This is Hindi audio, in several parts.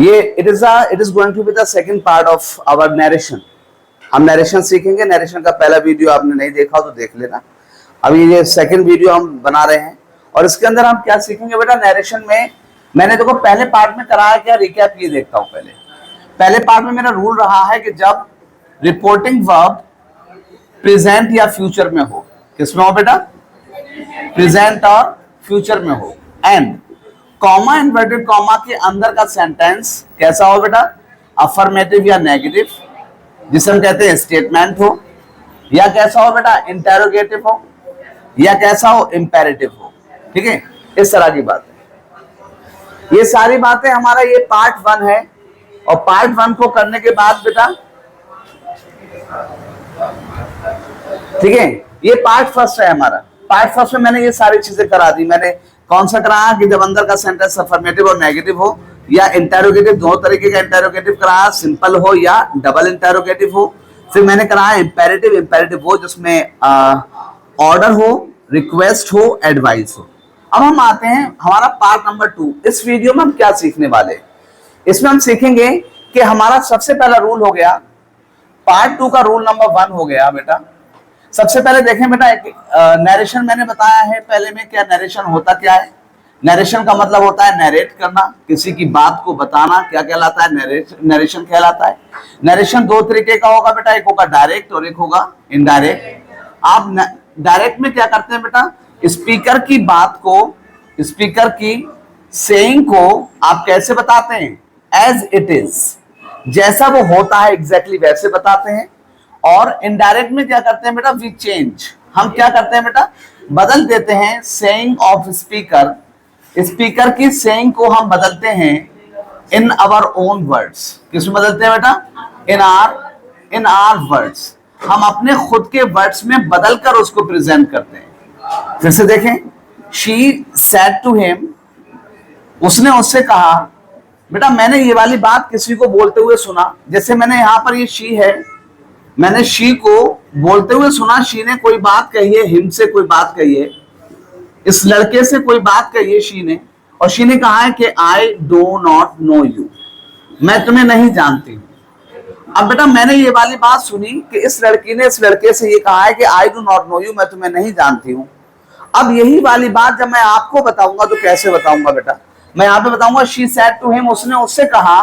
ये it is going to be the second part of our narration. हम नरेशन सीखेंगे। नरेशन का पहला वीडियो आपने नहीं देखा हो तो देख लेना। अभी ये सेकंड वीडियो हम बना रहे हैं और इसके अंदर हम क्या सीखेंगे बेटा। नरेशन में मैंने देखो पहले पार्ट में कराया क्या, रिकैप ये देखता हूं। पहले पार्ट में मेरा रूल रहा है कि जब रिपोर्टिंग वर्ब प्रेजेंट या फ्यूचर में हो, किसमें हो बेटा, प्रेजेंट और फ्यूचर में हो, एंड कॉमा इन्वर्टेड कॉमा के अंदर का सेंटेंस कैसा हो बेटा, अफर्मेटिव या नेगेटिव, जिसे हम कहते हैं स्टेटमेंट हो, या कैसा हो बेटा इंटेरोगेटिव हो, या कैसा हो इंपेरेटिव हो। ठीक है, इस तरह की बात है। ये सारी बातें हमारा ये पार्ट 1 है और पार्ट 1 को करने के बाद बेटा, ठीक है, ये पार्ट फर्स्ट है हमारा। पार्ट फर्स्ट में मैंने ये सारी चीजें करा दी। मैंने कौन सा कराया कि जब अंदर का सेंटेंस अफर्मेटिव और नेगेटिव हो या इंटेरोगेटिव, दो तरीके का इंटेरोगेटिव कराया, सिंपल हो या डबल इंटेरोगेटिव हो। फिर मैंने कराया इंपेरेटिव हो जिसमें ऑर्डर हो, रिक्वेस्ट हो, एडवाइस हो। अब हम आते हैं हमारा पार्ट नंबर 2। इस वीडियो में हम क्या सीखने वाले, इसमें हम सीखेंगे कि हमारा सबसे पहला रूल हो गया, पार्ट 2 का रूल नंबर 1 हो गया बेटा। सबसे पहले देखें बेटा, नरेशन मैंने बताया है पहले में, क्या नरेशन होता क्या है। नरेशन का मतलब होता है नरेट करना, किसी की बात को बताना, क्या कहलाता है, नरेशन कहलाता है। नरेशन दो तरीके का होगा बेटा, एक होगा डायरेक्ट और एक होगा इनडायरेक्ट। आप डायरेक्ट में क्या करते हैं बेटा, स्पीकर की बात को, स्पीकर की सेइंग को आप कैसे बताते हैं, एज इट इज, जैसा वो होता है एग्जैक्टली वैसे बताते हैं। और इनडायरेक्ट में क्या करते हैं बेटा, वी चेंज, हम क्या करते हैं बेटा, बदल देते हैं सेइंग ऑफ स्पीकर, स्पीकर की सेइंग को हम बदलते हैं इन आवर ओन वर्ड्स। किसमें बदलते हैं बेटा, इन आर वर्ड्स, हम अपने खुद के वर्ड्स में बदलकर उसको प्रेजेंट करते हैं। फिर से देखें, शी सेड टू हिम, उसने उससे कहा। बेटा मैंने ये वाली बात किसी को बोलते हुए सुना, जैसे मैंने यहां पर ये शी है, मैंने शी को बोलते हुए सुना, शी ने कोई बात कही है, हिम से कोई बात कही है, इस लड़के से कोई बात कही है शी ने, और शी ने कहा है कि I do not know you, मैं तुम्हें नहीं जानती हूं। अब बेटा मैंने ये वाली बात सुनी कि इस लड़की ने इस लड़के से ये कहा है कि I do not know you, मैं तुम्हें नहीं जानती हूं। अब यही वाली बात जब मैं आपको बताऊंगा तो कैसे बताऊंगा बेटा, मैं यहां पे बताऊंगा शी सेड टू हिम, उसने उससे कहा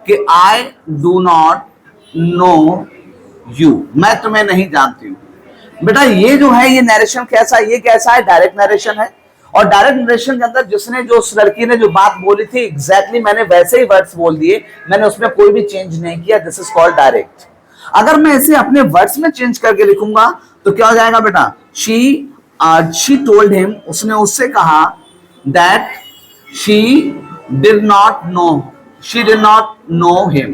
कि I do not know you, मैं तुम्हें नहीं जानती हूं। बेटा ये जो है ये नरेशन कैसा, ये कैसा है, डायरेक्ट नरेशन है। और डायरेक्ट नरेशन के अंदर जिसने, जो उस लड़की ने जो बात बोली थी एग्जैक्टली मैंने वैसे ही वर्ड्स बोल दिए, मैंने उसमें कोई भी चेंज नहीं किया, दिस इज कॉल्ड डायरेक्ट। अगर मैं इसे अपने वर्ड्स में चेंज करके लिखूंगा तो क्या हो जाएगा बेटा, शी टोल्ड हिम, उसने उससे कहा, that she did not know him,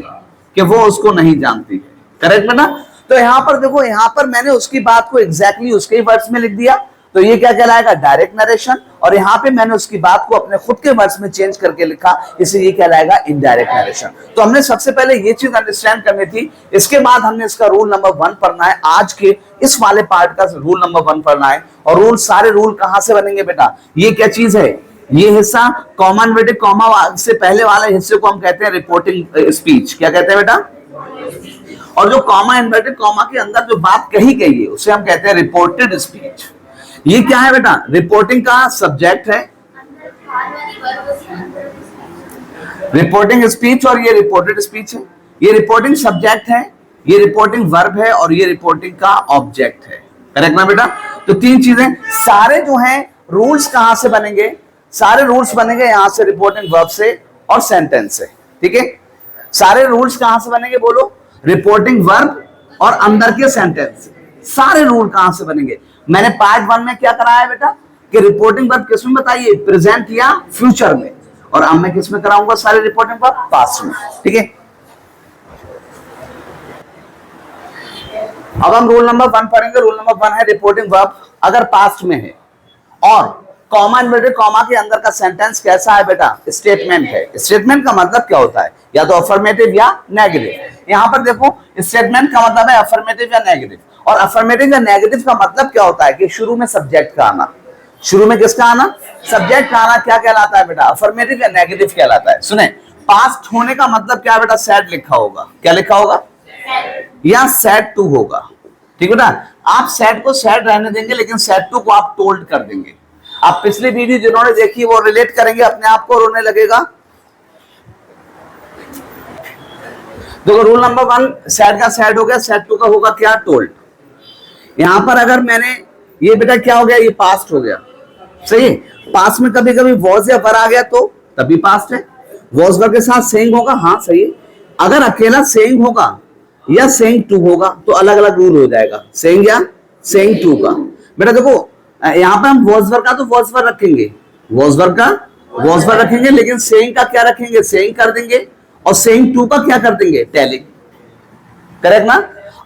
कि वो उसको नहीं जानती है। करेक्ट बेटा। तो यहां पर देखो, यहां पर मैंने उसकी बात को एग्जैक्टली उसके वर्ड्स में लिख दिया, तो ये क्या कहलाएगा, डायरेक्ट नरेशन। और यहां पे मैंने उसकी बात को अपने खुद के वर्ड्स में चेंज करके लिखा, इसलिए ये कहलाएगा इनडायरेक्ट नरेशन। तो हमने सबसे पहले ये चीज अंडरस्टैंड करनी थी, इसके बाद हमने इसका रूल नंबर 1 पढ़ना है। आज के इस वाले पार्ट का रूल नंबर 1 पढ़ना है। और रूल, सारे रूल कहां से बनेंगे बेटा, ये क्या चीज है, ये हिस्सा कॉमन इन्वर्टेड कॉमा से पहले वाले हिस्से को हम कहते हैं रिपोर्टिंग स्पीच। क्या कहते हैं बेटा, और जो कॉमा इन्वर्टेड कॉमा के अंदर जो बात कही गई है उसे हम कहते हैं रिपोर्टेड स्पीच। ये क्या है बेटा, रिपोर्टिंग का सब्जेक्ट है, रिपोर्टिंग स्पीच, और ये रिपोर्टेड स्पीच है। ये रिपोर्टिंग सब्जेक्ट है, ये रिपोर्टिंग वर्ब है, और ये रिपोर्टिंग का ऑब्जेक्ट है। करेक्ट ना बेटा। तो 3 चीजें, सारे जो हैं रूल्स कहां से बनेंगे, सारे रूल्स बनेंगे यहां से, रिपोर्टिंग वर्ब से और सेंटेंस से। ठीक है, सारे रूल्स कहां से बनेंगे बोलो, रिपोर्टिंग वर्ब और अंदर के सेंटेंस। सारे रूल कहां से बनेंगे। मैंने पार्ट 1 में क्या कराया है बेटा, कि रिपोर्टिंग वर्ब किसमें बताइए, प्रेजेंट या फ्यूचर में, और अब मैं किसमें कराऊंगा सारे रिपोर्टिंग वर्ब, पास्ट में। ठीक है, अब हम रूल नंबर 1 पढ़ेंगे। रूल नंबर 1 है रिपोर्टिंग वर्ब अगर पास्ट में है और कॉमा इन्वर्टेड कॉमा के अंदर का सेंटेंस कैसा है बेटा, स्टेटमेंट है। स्टेटमेंट का मतलब क्या होता है, या तो अफर्मेटिव या नेगेटिव। यहां पर देखो स्टेटमेंट का मतलब है अफर्मेटिव या नेगेटिव, और अफर्मेटिव या नेगेटिव का मतलब क्या होता है कि शुरू में सब्जेक्ट का आना, शुरू में किसका आना, सब्जेक्ट का आना क्या कहलाता है बेटा, अफर्मेटिव या नेगेटिव कहलाता है। सुने, पास्ट होने का मतलब क्या बेटा, सैड लिखा होगा, क्या लिखा होगा, या सैड टू होगा। ठीक है बेटा, आप सैड को सैड रहने देंगे लेकिन सैड टू को आप टोल्ड कर देंगे। आप पिछली वीडियो जिन्होंने देखी वो रिलेट करेंगे, अपने आप को रोने लगेगा। देखो रूल नंबर 1, सैड का सैड हो गया, सैड टू का होगा क्या, टोल्ड। यहां पर अगर मैंने ये बेटा क्या हो गया, ये पास्ट हो गया, सही है। पास्ट में कभी कभी वॉज या वर आ गया तो तभी पास्ट है। वॉज वर के साथ सेइंग होगा, हाँ सही है। अगर अकेला सेइंग होगा या सेइंग टू होगा तो अलग अलग रूल हो जाएगा, सेइंग या सेइंग टू का। बेटा देखो यहां पर हम वॉज वर का तो वॉज वर रखेंगे, वॉज वर का वॉज वर रखेंगे, लेकिन सेइंग का क्या रखेंगे, सेइंग कर देंगे, और सेइंग टू का क्या कर देंगे, टेलिंग। करेक्ट ना।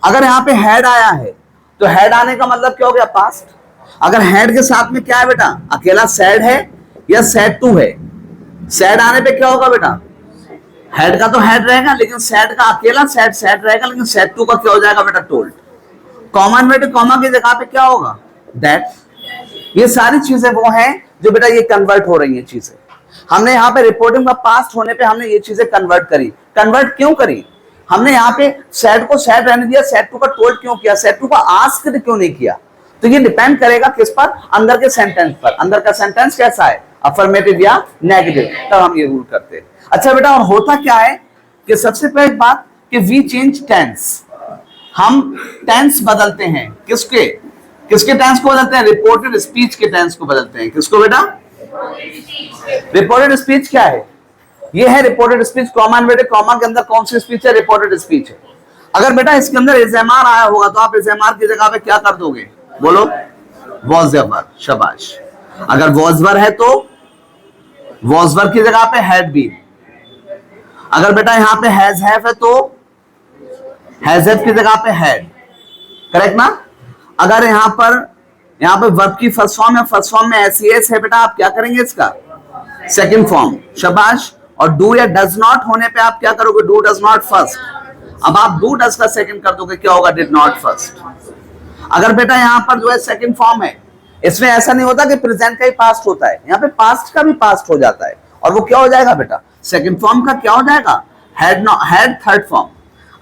अगर यहाँ पे हैड आया है तो हैड आने का मतलब क्या हो गया, पास्ट। अगर हैड के साथ में क्या है बेटा, अकेला सैड है या सैड टू है, सैड आने पे क्या होगा बेटा, हैड का तो हैड रहेगा लेकिन सैड का अकेला सैड सैड रहेगा, लेकिन सैड टू का क्या हो जाएगा बेटा, टोल्ड। कॉमा इन्वर्टेड कॉमा की जगह पे क्या होगा, दैट। ये सारी चीजें वो हैं जो बेटा ये कन्वर्ट हो रही हैं चीजें। हमने यहाँ पे रिपोर्टिंग का पास्ट होने पे हमने ये चीजें कन्वर्ट करी। कन्वर्ट क्यों करी, हमने यहाँ पे सैड को सैड रहने दिया, सैड टू का टोल्ड क्यों किया, सैड टू का आस्क्ड क्यों नहीं किया। तो ये डिपेंड करेगा किस पर, अंदर के सेंटेंस पर। अंदर का सेंटेंस कैसा है, अफर्मेटिव या नेगेटिव, तब हम ये रूल करते हैं। अच्छा बेटा, और होता क्या है कि सबसे पहले बात कि वी चेंज टेंस, हम टेंस बदलते हैं। किसके किसके टेंस को बदलते हैं, रिपोर्टेड स्पीच के टेंस को बदलते हैं। किसको बेटा, रिपोर्टेड स्पीच क्या है, ये है reported speech. Comma inverted comma के अंदर कौन सी स्पीच है, रिपोर्टेड स्पीच है। अगर बेटा इसके अंदर इज़ेमार आया होगा तो आप इज़ेमार की जगह पे क्या कर दोगे, बोलो, वॉज वर, शाबाश। अगर वॉज वर है तो वॉज वर की जगह पे हैड बीन। अगर बेटा यहाँ पे हैज हैव है तो हैज हैव की जगह पे हैड, करेक्ट ना। अगर यहाँ पे वर्ब की फर्स्ट फॉर्म है, फर्स्ट फॉर्म में एस है बेटा, आप क्या करेंगे इसका सेकंड फॉर्म, शाबाश। और डू या डज नॉट होने पे आप क्या करोगे, डू डज नॉट फर्स्ट। अब आप डू डज का सेकंड कर दोगे, क्या होगा, डिड नॉट फर्स्ट। अगर बेटा यहाँ पर जो है सेकंड फॉर्म है, इसमें ऐसा नहीं होता कि प्रेजेंट का ही पास्ट होता है, यहाँ पे पास्ट का भी पास्ट हो जाता है, और वो क्या हो जाएगा बेटा, सेकंड फॉर्म का क्या हो जाएगा, हैड थर्ड फॉर्म।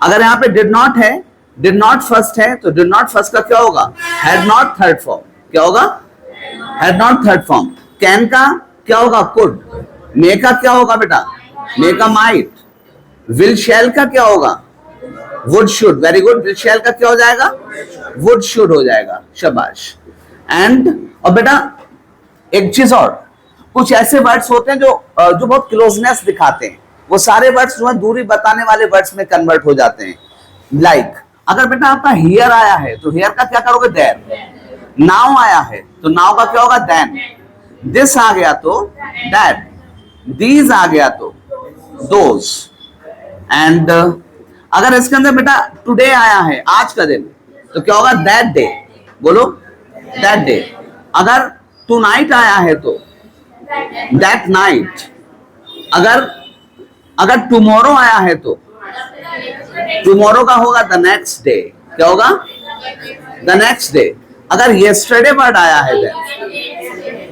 अगर यहाँ पे डिड नॉट है, डिड नॉट फर्स्ट है, तो डिड नॉट फर्स्ट का क्या होगा, हैड नॉट थर्ड फॉर्म, क्या होगा, had not third form. Can का क्या होगा, कुड। मे का क्या होगा बेटा, मे का माइट। विल शैल का क्या होगा, would should. Very good, will शैल का क्या हो जाएगा, वुड शुड हो जाएगा, शाबाश। एंड और बेटा एक चीज और, कुछ ऐसे वर्ड्स होते हैं जो बहुत क्लोजनेस दिखाते हैं, वो सारे वर्ड्स जो है दूरी बताने वाले वर्ड्स में कन्वर्ट हो जाते हैं। लाइक अगर बेटा आपका हियर आया है तो हियर का क्या करोगे, देयर। नाउ आया है तो नाउ का क्या होगा, देन। दिस आ गया तो दैट, दीज आ गया तो दोज। एंड अगर इसके अंदर बेटा टुडे आया है, आज का दिन, तो क्या होगा, दैट डे, बोलो, दैट डे। अगर टू नाइट आया है तो दैट नाइट। अगर टुमारो आया है तो टुमारो का होगा द नेक्स्ट डे, क्या होगा, द नेक्स्ट डे। अगर येस्टरडे वर्ड आया है देन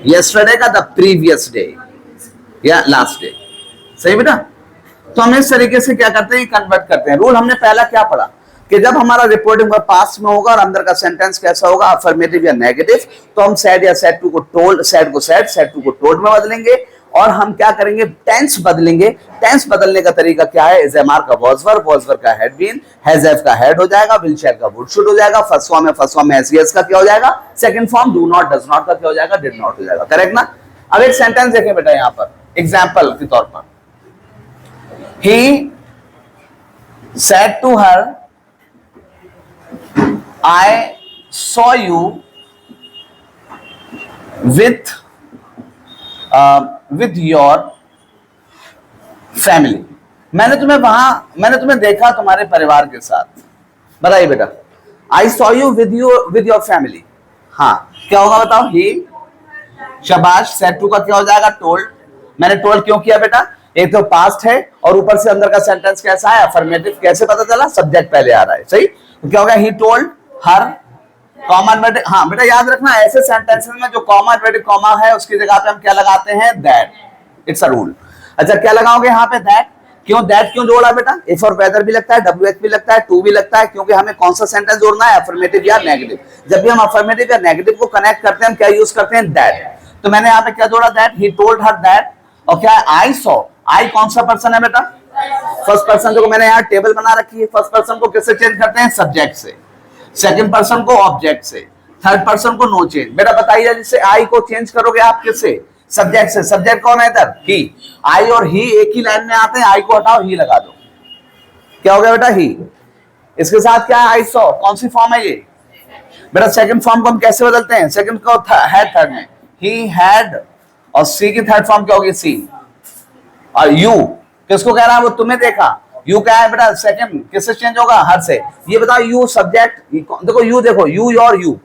येस्टरडे का द प्रीवियस डे या लास्ट डे, सही बेटा। तो हम इस तरीके से क्या करते हैं, कन्वर्ट करते हैं। रूल हमने पहला क्या पढ़ा कि जब हमारा रिपोर्टिंग वर्ब पास्ट में होगा और अंदर का सेंटेंस कैसा होगा, अफर्मेटिव या नेगेटिव, तो हम सैड या सैड टू को टोल्ड, सैड को सैड, सैड टू को टोल्ड में बदलेंगे। और हम क्या करेंगे, टेंस बदलेंगे। टेंस बदलने का तरीका क्या है, इज़ेमार का वॉज वर का हैड बीन, हैज हैव का हैड हो जाएगा, विल शैल का वुड शुड हो जाएगा, फर्स्ट फॉर्म में एस का क्या हो जाएगा, second form do not does not का क्या हो जाएगा, डिड नॉट हो जाएगा, करेक्ट ना। अब एक सेंटेंस देखें बेटा यहां पर एग्जाम्पल के तौर पर, he said to her, I saw you with your family. मैंने तुम्हें देखा तुम्हारे परिवार के साथ। बताइए बेटा, I saw you with your family। हाँ, क्या होगा बताओ, he, शाबाश। said to का क्या हो जाएगा, told। मैंने told क्यों किया बेटा, एक तो पास्ट है और ऊपर से अंदर का सेंटेंस कैसा है, अफर्मेटिव। कैसे पता चला, सब्जेक्ट पहले आ रहा है, सही। तो क्या होगा, he told her, comma inverted. हाँ बेटा याद रखना, ऐसे सेंटेंसेस में जो कॉमा इन्वर्टेड कॉमा है उसकी जगह पे हम क्या लगाते हैं, दैट। It's a rule. अच्छा क्या लगाओगे यहाँ पे, दैट। क्यों दैट क्यों जोड़ा बेटा? इफ और वेदर भी लगता है, WH भी लगता है, टू भी लगता है, क्योंकि हमें कौन सा सेंटेंस जोड़ना है? अफर्मेटिव या नेगेटिव। जब भी हम अफर्मेटिव या नेगेटिव को कनेक्ट करते हैं हम क्या यूज करते हैं? दैट। तो मैंने यहाँ पे क्या जोड़ा? That. He told her that. और क्या है? I saw. आई कौन सा पर्सन है बेटा? First person. जो मैंने यहाँ टेबल बना रखी है, फर्स्ट पर्सन को किससे चेंज करते हैं? सब्जेक्ट से। सेकंड पर्सन को ऑब्जेक्ट से। थर्ड पर्सन को नो चेंज। बेटा बताइए, जिससे आई को चेंज करोगे आप किससे? सब्जेक्ट से। सब्जेक्ट कौन है इधर? ही। आई और ही एक ही लाइन में आते हैं, आई को हटाओ, ही लगा दो। क्या हो गया बेटा? ही। इसके साथ क्या है? I saw. कौन सी फॉर्म है ये बेटा? सेकंड फॉर्म को हम कैसे बदलते हैं? सेकंड को हैड थर्ड में, ही हैड। और सी की थर्ड फॉर्म क्या होगी? सी। और यू किसको कह रहा है? वो तुम्हें देखा। यू क्या है बेटा? सेकंड किससे चेंज होगा? हर से। ये बताओ, यू सब्जेक्ट। देखो यू, देखो यू और यू,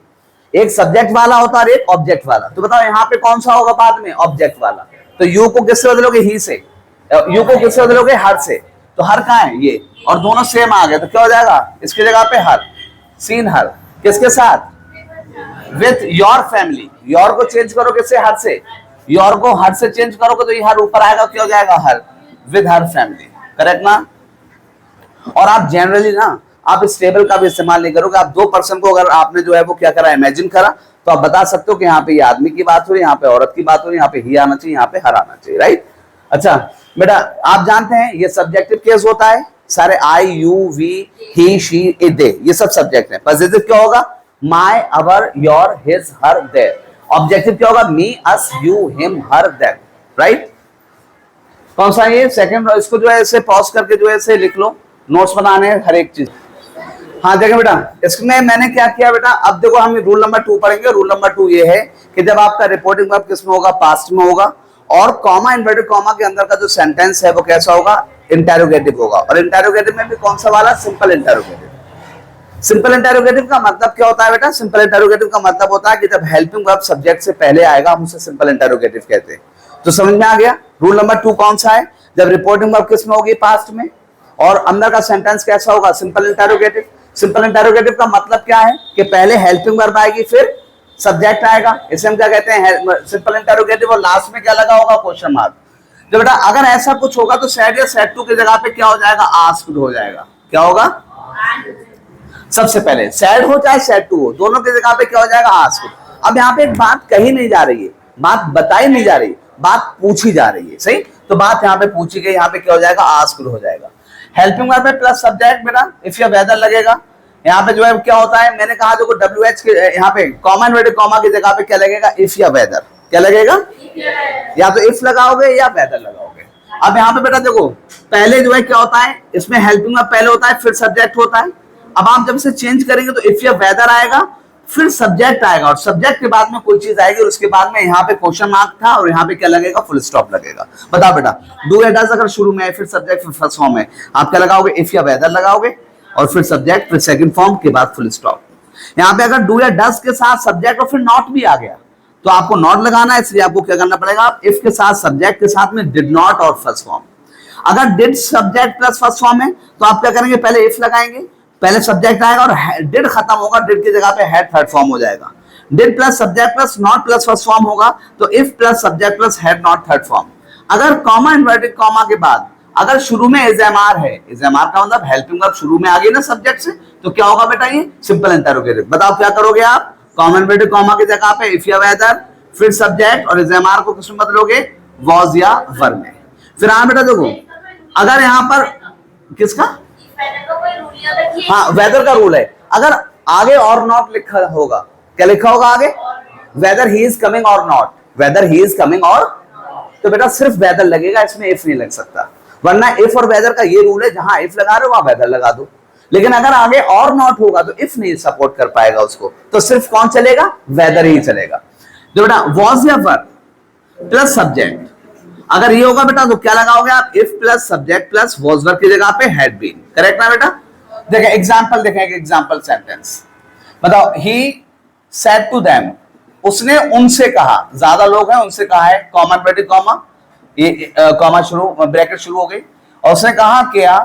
एक सब्जेक्ट वाला होता है और एक ऑब्जेक्ट वाला। तो बताओ यहाँ पे कौन सा होगा बाद में? ऑब्जेक्ट वाला। तो यू को किससे बदलोगे? ही से। यू को किससे बदलोगे? हर से। तो हर कहाँ है? ये। और दोनों सेम आ गए, तो क्या हो जाएगा इसकी जगह पे? हर। सीन हर। किसके साथ? With your family. योर को चेंज करो किससे? हर से। योर को हर से चेंज करोगे तो ये हर ऊपर आएगा, क्या हो जाएगा? Her. With her family. Correct ना? और आप जनरली ना, आप इस टेबल का भी इस्तेमाल नहीं करोगे। आप दो पर्सन को अगर आपने जो है वो क्या करा? इमेजिन करा, तो आप बता सकते हो कि यहाँ पे ये आदमी की बात हो रही है, यहाँ पे औरत की बात हो रही है, यहाँ पे ही आना चाहिए, यहाँ पे हर आना चाहिए। राइट? अच्छा बेटा, आप जानते हैं ये सब्जेक्टिव केस होता है। सारे I, you, we, he, she, it, they, ये सब सब्जेक्ट है। पॉजिटिव क्या होगा? My, our, your, his, her, their. Objective क्या होगा? Me, us, you, him, her, them. Right? कौन सा ये? सेकंड। इसको जो है ऐसे पॉज करके जो है ऐसे लिख लो, नोट्स बनाने हैं हर एक चीज। हाँ देखें बेटा, इसमें मैंने क्या किया बेटा? अब देखो हम रूल नंबर 2 पढ़ेंगे। रूल नंबर 2 ये है कि जब आपका रिपोर्टिंग वर्ब किस में होगा? पास्ट में होगा। और कॉमा, इन्वर्टेड कॉमा के अंदर का जो सेंटेंस है वो कैसा होगा? इंटेरोगेटिव होगा। और इंटेरोगेटिव में भी कौन सा वाला? Simple interrogative. सिंपल इंटेरोगेटिव का मतलब क्या होता है बेटा? सिंपल इंटेरोगेटिव का मतलब होता है कि जब हेल्पिंग वर्ब सब्जेक्ट से पहले आएगा हम उसे सिंपल इंटेरोगेटिव कहते हैं। तो समझ में आ गया? रूल नंबर 2 कौन सा है? जब रिपोर्टिंग वर्ब किस में होगी? पास्ट में। और अंदर का सेंटेंस कैसा होगा? Simple interrogative. सिंपल इंटेरोगेटिव का मतलब क्या है? कि पहले हेल्पिंग वर्ब आएगी फिर सब्जेक्ट आएगा। इसे हम क्या कहते हैं? Simple interrogative. और लास्ट में क्या लगा होगा? Question mark. तो बेटा अगर ऐसा कुछ होगा तो सेड या सेड टू की जगह पे क्या हो जाएगा? आस्क्ड हो जाएगा। क्या होगा? सबसे पहले सेड हो चाहे सेड टू हो, दोनों की जगह पे क्या हो जाएगा? आस्क्ड। अब यहाँ पे एक बात कही नहीं जा रही है, बात बताई नहीं जा रही, बात पूछी जा रही है। सही? तो बात यहाँ पे पूछी गई, यहाँ पे क्या हो जाएगा? आस्क्ड हो जाएगा। हेल्पिंग वर्ब में प्लस सब्जेक्ट बेटा, इफ या वेदर लगेगा। यहाँ पे जो है क्या होता है? मैंने कहा देखो WH के यहाँ पे कॉमा, इन्वर्टेड कॉमा की जगह पे क्या लगेगा? इफ या वेदर। क्या लगेगा? या तो इफ लगाओगे या वेदर लगाओगे। अब यहाँ पे बेटा देखो, पहले जो है क्या होता है? इसमें हेल्पिंग वर्ब पहले होता है फिर सब्जेक्ट होता है। अब आप जब इसे चेंज करेंगे तो इफ या वेदर आएगा फिर सब्जेक्ट आएगा, और सब्जेक्ट के बाद में कोई चीज आएगी और उसके बाद में यहाँ पे क्वेश्चन मार्क था और यहाँ पे क्या लगेगा? फुल स्टॉप लगेगा। बताओ बेटा, डू या डज अगर शुरू में है फिर सब्जेक्ट फिर फर्स्ट फॉर्म है, आप क्या लगाओगे? इफ या वेदर लगाओगे और फिर सब्जेक्ट फिर सेकंड फॉर्म के बाद फुल स्टॉप। यहाँ पे अगर डू या डज के साथ सब्जेक्ट और फिर नॉट भी आ गया तो आपको नॉट लगाना है, इसलिए आपको क्या करना पड़ेगा? इफ के साथ सब्जेक्ट के साथ में डिड नॉट और फर्स्ट फॉर्म। अगर did subject plus first form है तो आप क्या करेंगे? पहले इफ लगाएंगे, पहले सब्जेक्ट आएगा और डिड खत्म होगा, डिड की जगह पे हैड थर्ड फॉर्म हो जाएगा। Did plus subject plus not plus first form होगा तो if plus subject plus had not third form. अगर कॉमा, इन्वर्टेड कॉमा के बाद अगर शुरू में एजएमआर है, एजएमआर का मतलब हेल्पिंग वर्ब शुरू में आ गई ना सब्जेक्ट से, तो क्या होगा बेटा? ये सिंपल इंटरोगेटिव। बताओ क्या करोगे आप? कॉमा, इन्वर्टेड कॉमा की जगह पे इफ या वेदर फिर सब्जेक्ट और एजएमआर को किसमें बदलोगे? वॉज या वर में। फिर हाँ बेटा देखो, अगर यहाँ पर किसका? हाँ वेदर का रूल है। अगर आगे और नॉट लिखा होगा, क्या लिखा होगा आगे? वेदर ही इज कमिंग और not, weather he is coming और, तो बेटा सिर्फ वेदर लगेगा, इसमें इफ नहीं लग सकता। वरना इफ और वेदर का ये रूल है, जहां इफ लगा रहे हो वहां वेदर लगा दो। लेकिन अगर आगे और नॉट होगा तो इफ नहीं सपोर्ट कर पाएगा उसको, तो सिर्फ कौन चलेगा? वेदर ही चलेगा। तो बेटा वॉज या वर प्लस सब्जेक्ट, अगर ये होगा बेटा तो क्या लगाओगे आप? If plus subject plus was were की जगह पे हैड बीन। करेक्ट ना बेटा? देखें एग्जांपल, देखें एग्जांपल सेंटेंस। बताओ, ही सेड टू देम, उसने उनसे कहा, ज्यादा लोग हैं उनसे कहा है, कॉमा ब्रैकेट कॉमा, ये कॉमा शुरू ब्रैकेट शुरू हो गई, और उसने कहा क्या?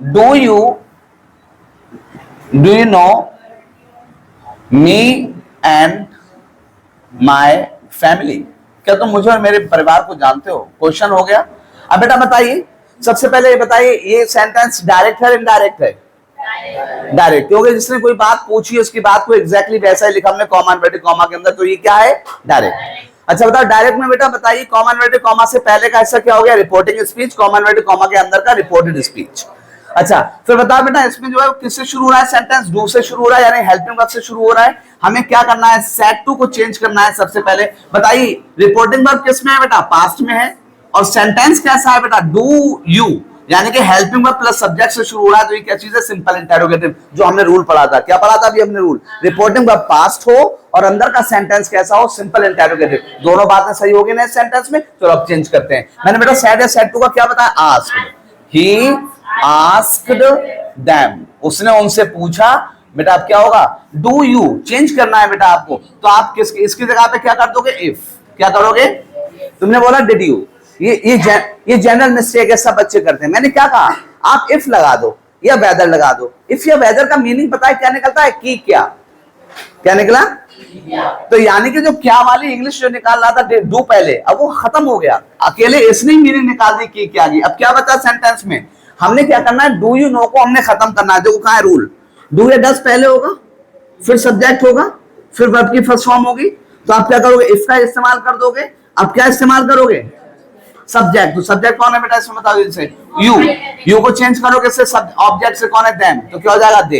Do you know me and my family, क्या तुम मुझे और मेरे परिवार को जानते हो? क्वेश्चन हो गया। अब बेटा बताइए, सबसे पहले ये बताइए, ये सेंटेंस डायरेक्ट है इनडायरेक्ट है? डायरेक्ट, क्योंकि जिसने कोई बात पूछी उसकी बात को एग्जैक्टली वैसा ही लिखा हमने कॉमा इन्वर्टेड कॉमा के अंदर, तो ये क्या है? डायरेक्ट। अच्छा बताओ डायरेक्ट में बेटा बताइए, कॉमा इन्वर्टेड कॉमा से पहले का हिस्सा क्या हो गया? Reporting speech. Comma inverted comma के अंदर का रिपोर्टेड स्पीच। अच्छा फिर बताओ बेटा इसमें जो है किससे शुरू हो रहा है? सेंटेंस डू से शुरू हो रहा है, यानी हेल्पिंग वर्ब से शुरू हो रहा है। हमें क्या करना है? सेट टू को चेंज करना है सबसे पहले। बताइए रिपोर्टिंग वर्ब किस में है बेटा? पास्ट में है। और सेंटेंस कैसा है बेटा? डू यू, यानी कि हेल्पिंग वर्ब प्लस सब्जेक्ट से शुरू हो रहा है। तो ये क्या चीज है? सिंपल इंटरोगेटिव, जो हमने रूल पढ़ा था। क्या पढ़ा था अभी हमने रूल? रिपोर्टिंग वर्ब पास्ट हो और अंदर का सेंटेंस कैसा हो? Simple interrogative. दोनों बातें सही होगी ना इस सेंटेंस में? चलो अब चेंज करते हैं। मैंने बेटा सेट या सेट टू का क्या बताया? आस्क्ड, ही आस्क्ड देम, उसने उनसे पूछा। बेटा अब क्या होगा? डू यू चेंज करना है बेटा आपको, तो आप किसकी इसकी जगह पे क्या कर दोगे? इफ। क्या करोगे? तुमने बोला डिड यू, ये जनरल मिस्टेक है, सब बच्चे करते हैं। मैंने क्या कहा? आप इफ लगा दो या वेदर लगा दो। इफ या वेदर का मीनिंग पता है क्या निकलता है? की क्या? क्या निकला? तो यानी कि जो क्या वाली इंग्लिश जो निकाल रहा था डू पहले, अब वो खत्म हो गया। अकेले इसने मीनिंग निकाल दी की क्या की। अब क्या बचा सेंटेंस में? हमने क्या करना है? डू यू नो को हमने खत्म करना है। देखो कहां है रूल? डू या डज पहले होगा, फिर सब्जेक्ट होगा, फिर वर्ब की फर्स्ट फॉर्म होगी। तो आप क्या करोगे? इफ का इस्तेमाल कर दोगे। अब क्या इस्तेमाल करोगे? सब्जेक्ट। तो सब्जेक्ट कौन है बेटा इसमें बताओ? इनसे यू। यू को चेंज करोगे से ऑब्जेक्ट से, कौन है? देम। तो क्या हो जाएगा? दे।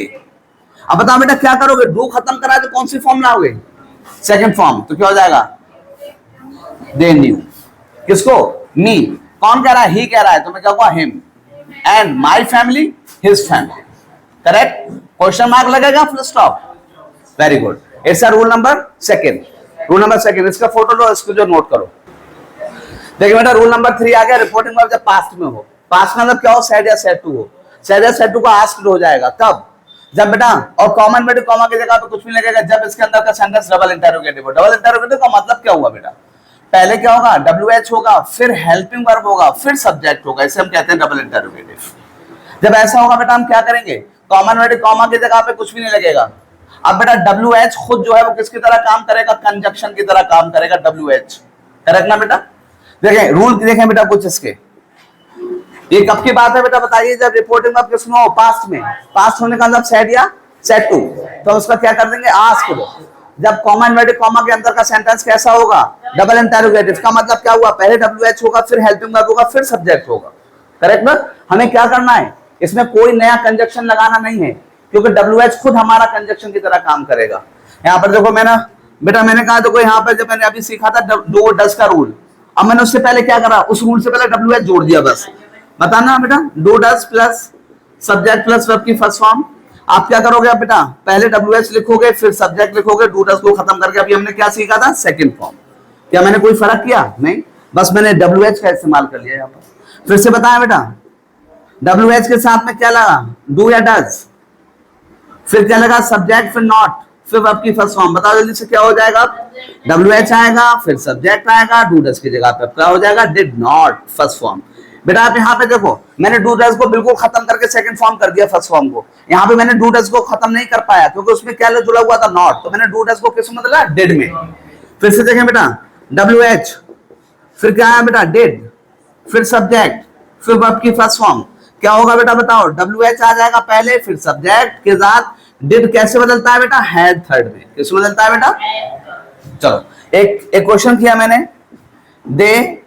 अब बताओ बेटा क्या करोगे? डू खत्म करा तो कौन सी फॉर्म लाओगे? Second form. तो क्या हो जाएगा? They knew. किसको? मी। कौन कह रहा है? ही कह रहा है, तो मैं क्या कहूंगा? Him. And my family, his family. Correct? Question mark लगेगा, full stop. Very good. It's rule number second. Rule number second, इसका फोटो लो, इसको जो नोट करो। देखिए बेटा रूल नंबर 3 आ गया। रिपोर्टिंग वर्ब जब पास्ट में हो, पास्ट में मतलब क्या हो? सेड या सेड टू हो। सेड या सेड टू का आस्क्ड हो जाएगा कब? जब बेटा, और कॉमन इन्वर्टेड कॉमा की जगह पे कुछ भी लगेगा जब इसके अंदर का सेंटेंस डबल इंटरोगेटिव हो। डबल इंटरोगेटिव का मतलब क्या हुआ बेटा? पहले क्या होगा? WH होगा, फिर हेल्पिंग वर्ब होगा, फिर सब्जेक्ट होगा। इसे हम कहते हैं डबल इंटरोगेटिव। जब ऐसा होगा बेटा हम क्या करेंगे? कॉमन इन्वर्टेड कॉमा की जगह पे कुछ भी नहीं लगेगा। अब बेटा WH खुद जो है वो किसकी तरह काम करेगा? कंजक्शन की तरह काम करेगा WH। करेक्ट ना बेटा? देखें रूल देखें बेटा कुछ इसके। ये कब की बात है बेटा बताइए? जब रिपोर्टिंग वर्ब किसमें हो? पास्ट में। पास्ट होने का मतलब सेड या सेड टू, तो उसका क्या कर देंगे? आस्क्ड। जब कॉमा इन्वर्टेड कॉमा के अंदर का सेंटेंस कैसा होगा? Double interrogative. का मतलब क्या हुआ? पहले WH होगा, फिर हेल्पिंग वर्ब होगा, फिर सब्जेक्ट होगा। करेक्ट ना? हमें क्या करना है? इसमें कोई नया कंजक्शन लगाना नहीं है, क्योंकि WH खुद हमारा कंजक्शन की तरह काम करेगा। यहाँ पर देखो मैंने कहा देखो यहाँ पर जब मैंने अभी सीखा था डू डज का रूल, अब मैंने उससे पहले क्या करा? उस रूल से पहले WH जोड़ दिया बस। बताना बेटा, do does plus subject plus verb की फर्स्ट फॉर्म। आप क्या करोगे? अब बेटा पहले WH लिखोगे, फिर सब्जेक्ट लिखोगे, डू डज को खत्म करके। अभी हमने क्या सीखा था? Second form. क्या मैंने कोई फर्क किया? नहीं, बस मैंने WH का इस्तेमाल कर लिया यहाँ पर। फिर से बताया बेटा, WH के साथ में क्या लगा? डू या डज, फिर क्या लगा? सब्जेक्ट, फिर नॉट, फिर वर्ब की फर्स्ट फॉर्म। बताओ जल्दी से क्या हो जाएगा? WH आएगा, फिर सब्जेक्ट आएगा, डू डज की जगह पे क्या हो जाएगा? Did not, first form. बेटा आप यहाँ पे देखो, मैंने डू डज को बिल्कुल खत्म करके सेकंड फॉर्म कर दिया फर्स्ट फॉर्म को। यहाँ पे मैंने डू डज को खत्म नहीं कर पाया क्योंकि उसमें क्या जुड़ा हुआ था? नॉट। तो मैंने डू डज को किस में बदला? डिड में। फिर से देखें बेटा, WH, फिर क्या है बेटा? डिड, फिर सब्जेक्ट, फिर वर्ब की फर्स्ट फॉर्म। क्या होगा बेटा बताओ? WH आ जाएगा पहले, फिर सब्जेक्ट के साथ डिड कैसे बदलता है बेटा? हैड थर्ड में। किसमें बदलता है बेटा? चलो एक क्वेश्चन किया मैंने। दे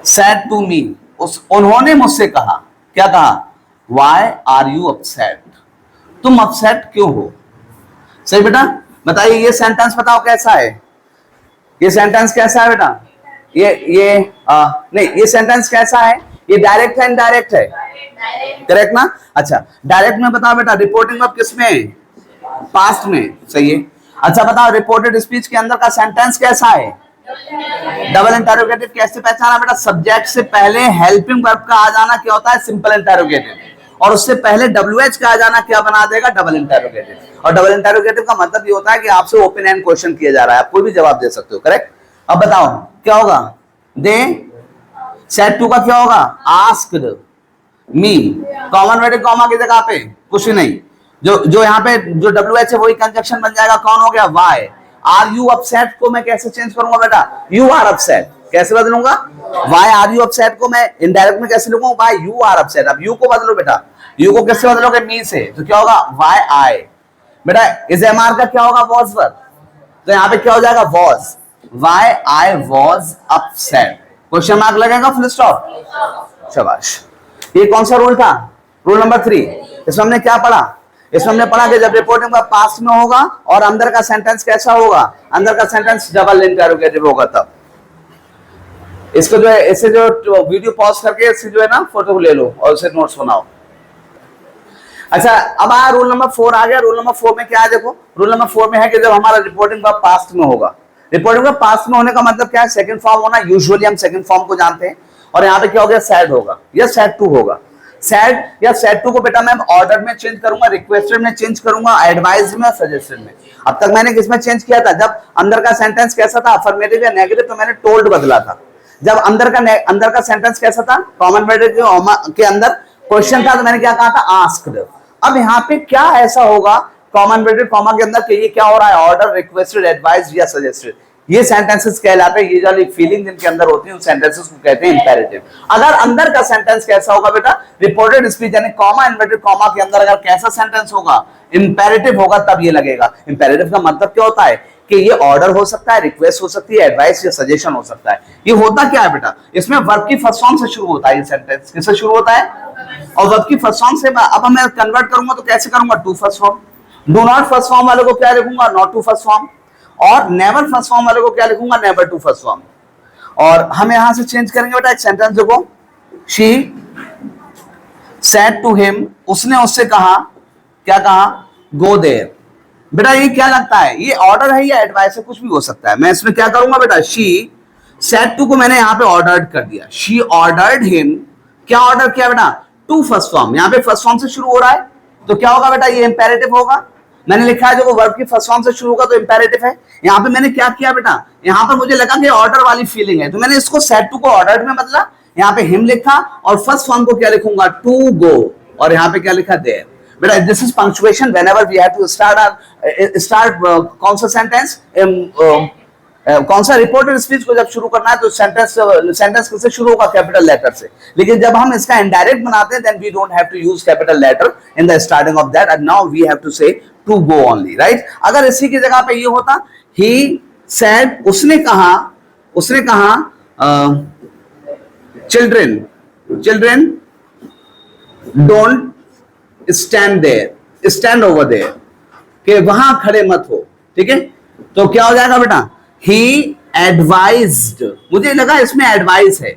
सेड टू मी, उन्होंने मुझसे कहा। क्या कहा? वाई आर यू अपसेट, तुम अपसेट क्यों हो? सही बेटा? बताइए ये सेंटेंस बताओ कैसा है? ये सेंटेंस कैसा है बेटा? नहीं, ये सेंटेंस कैसा है? ये डायरेक्ट है इनडायरेक्ट है? करेक्ट ना? अच्छा डायरेक्ट में बताओ बेटा, रिपोर्टिंग वर्ब किसमें है? पास्ट में। सही है। अच्छा बताओ रिपोर्टेड स्पीच के अंदर का सेंटेंस कैसा है? Double interrogative. कैसे पहचाना बेटा? सब्जेक्ट से पहले हेल्पिंग वर्ब का आ जाना क्या होता है? सिंपल इंटरोगेटिव, और उससे पहले WH का आ जाना क्या बना देगा? Double interrogative. और डबल इंटरोगेटिव का मतलब ये होता है कि आपसे ओपन एंड क्वेश्चन किया जा रहा है, आप कोई भी जवाब दे सकते हो। करेक्ट? अब बताओ क्या होगा? दे सेड टू का क्या होगा? Asked me. Common inverted comma की जगह पे कुछ नहीं, जो यहाँ पे जो WH है वही कंजक्शन बन जाएगा। कौन हो गया? वाई। आर यू अपसेट को मैं कैसे चेंज करूंगा बेटा? You are upset. कैसे बदलूंगा? वाई आर यू अपसेट को मैं इनडायरेक्ट में कैसे लिखूंगा, वाई यू आर अपसेट। अब यू को बदलो बेटा, यू को किससे बदलोगे, मी से, तो क्या होगा वाई आई। बेटा इस एम आर का क्या होगा, वॉज वर्ब, तो यहां पे क्या हो जाएगा was, why I was upset, question mark लगेगा, फुल स्टॉप। शाबाश। ये कौन सा रूल था, रूल नंबर 3। इसमें हमने क्या पढ़ा, इसमें हमने पढ़ा कि जब रिपोर्टिंग का पास्ट में होगा और अंदर का सेंटेंस कैसा होगा, अंदर का सेंटेंस डबल इंटरोगेटिव होगा तब। इसको जो है, इसे जो वीडियो पॉज करके इससे जो है ना फोटो ले लो और उसे नोट्स बनाओ। अच्छा अब आया रूल नंबर 4 आ गया। रूल नंबर 4 में क्या है, देखो रूल नंबर 4 में है कि जब हमारा रिपोर्टिंग का पास्ट में होगा, रिपोर्टिंग का पास्ट में होने का मतलब क्या है, सेकंड फॉर्म होना। यूजुअली हम सेकंड फॉर्म को जानते हैं, और यहाँ पे क्या हो गया, सैड होगा या सैड टू होगा। सैड या सैड टू को बेटा मैं ऑर्डर में चेंज करूंगा, रिक्वेस्टेड में चेंज करूंगा, एडवाइज में, सजेस्टेड में। अब तक मैंने किसमें चेंज किया था, जब अंदर का सेंटेंस कैसा था, अफर्मेटिव या नेगेटिव, तो मैंने टोल्ड बदला था। जब अंदर का सेंटेंस कैसा था, कॉमन वर्ड के अंदर क्वेश्चन था, तो मैंने क्या कहा था, आस्क्ड। अब यहाँ पे क्या ऐसा होगा कॉमन वर्ड कॉमा के अंदर कि ये क्या हो रहा है, ऑर्डर, रिक्वेस्टेड, एडवाइज या सजेस्टेड, ये सेंटेंसेस कहलाते हैं। ये जो फीलिंग जिनके अंदर होती है उन सेंटेंसेस को कहते हैं इंपेरेटिव। अगर अंदर का सेंटेंस कैसा होगा बेटा, रिपोर्टेड स्पीच यानी कॉमा इन्वर्टेड कॉमा के अंदर अगर कैसा सेंटेंस होगा, इंपेरेटिव होगा, तब ये लगेगा। इंपेरेटिव का मतलब क्या होता है कि ये ऑर्डर हो सकता है, रिक्वेस्ट हो सकती है, एडवाइस या सजेशन हो सकता है। ये होता क्या है बेटा, इसमें वर्ब की फर्स्ट फॉर्म से शुरू होता है, ये सेंटेंस किससे शुरू होता है, और वर्ब की फर्स्ट फॉर्म से अब मैं कन्वर्ट करूंगा तो कैसे करूंगा, to first form. Do not first form वाले को क्या लिखूंगा, नॉट टू फर्स्ट फॉर्म, और नेवर फर्स्ट फॉर्म वाले को क्या लिखूंगा, नेवर टू फर्स्ट फॉर्म। और हम यहां से चेंज करेंगे बेटा एक सेंटेंस, देखो शी सेड टू हिम, उसने उससे कहा, क्या कहा, गो देयर। बेटा ये क्या लगता है, ये ऑर्डर है या एडवाइस है, कुछ भी हो सकता है। मैं इसमें क्या करूंगा बेटा, शी सेड टू को मैंने यहां पे ऑर्डर्ड कर दिया, शी ऑर्डर्ड हिम, क्या ऑर्डर किया बेटा, टू फर्स्ट फॉर्म। यहां पे फर्स्ट फॉर्म से शुरू हो रहा है तो क्या होगा बेटा, ये इंपेरेटिव होगा। मैंने लिखा है जो वर्ब की फर्स्ट फॉर्म से शुरू होगा तो इंपेरेटिव है। यहाँ पे मैंने क्या किया बेटा, यहाँ पर मुझे लगा कि ऑर्डर वाली फीलिंग है तो मैंने इसको सेड टू को ऑर्डर्ड में बदला, यहाँ पे हिम लिखा, और फर्स्ट फॉर्म को क्या लिखूंगा, टू गो, और यहाँ पे क्या लिखा, देयर। बेटा this is punctuation whenever we have to start कौन सा सेंटेंस, कौन सा रिपोर्टेड स्पीच को जब शुरू करना है तो सेंटेंस किससे शुरू होगा, कैपिटल लेटर से। लेकिन जब हम इसका इनडायरेक्ट बनाते हैं then we don't have to use capital letter in the starting of that, and now we have to say to go only, right. अगर इसी की जगह पे ये होता, ही सेड, उसने कहा children don't stand there, stand over there, कि वहां खड़े मत हो, ठीक है। तो क्या हो जाएगा बेटा, ही एडवाइज्ड, मुझे लगा इसमें एडवाइस है,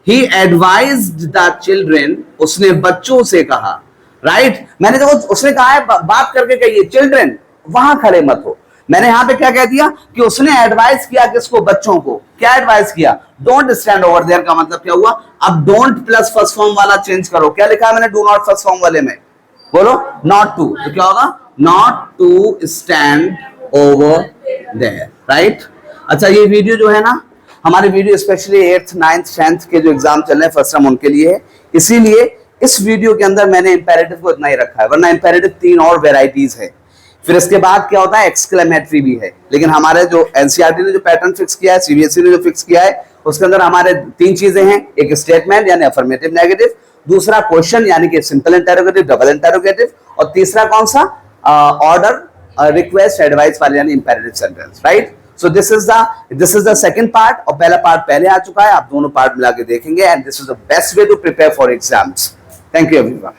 ही एडवाइज्ड द चिल्ड्रन, उसने बच्चों से कहा, राइट। मैंने देखो उसने कहा है बात करके कहिए, चिल्ड्रन वहां खड़े मत हो। मैंने यहां पे क्या कह दिया कि उसने एडवाइस किया किसको, बच्चों को। क्या एडवाइस किया, डोंट स्टैंड ओवर देयर का मतलब क्या हुआ, अब डोंट प्लस फर्स्ट फॉर्म वाला चेंज करो। क्या लिखा है मैंने डू नॉट फर्स्ट फॉर्म वाले में, बोलो नॉट टू, तो क्या होगा, not to stand over there, right. अच्छा ये वीडियो जो है ना, हमारे video specially 8th 9th 10th के जो एग्जाम चल रहे हैं फर्स्ट टर्म उनके लिए है, इसीलिए इस वीडियो के अंदर मैंने इंपेरेटिव को इतना ही रखा है, वरना इंपेरेटिव 3 और वेराइटीज है। फिर इसके बाद क्या होता है, एक्सक्लेमेटरी भी है। लेकिन हमारे जो एनसीईआरटी ने जो पैटर्न फिक्स किया है, सीबीएसई ने जो फिक्स किया है, उसके अंदर हमारे 3 चीजें हैं, एक स्टेटमेंट यानी अफर्मेटिव नेगेटिव, दूसरा क्वेश्चन यानी कि सिंपल इंटरोगेटिव, डबल इंटरोगेटिव, और तीसरा कौन सा, ऑर्डर, रिक्वेस्ट, एडवाइस वाले यानी imperative sentence, right. So this is the second part, और पहला पार्ट पहले आ चुका है, आप दोनों पार्ट मिला के देखेंगे, and this is the best way to prepare for exams. Thank you everyone.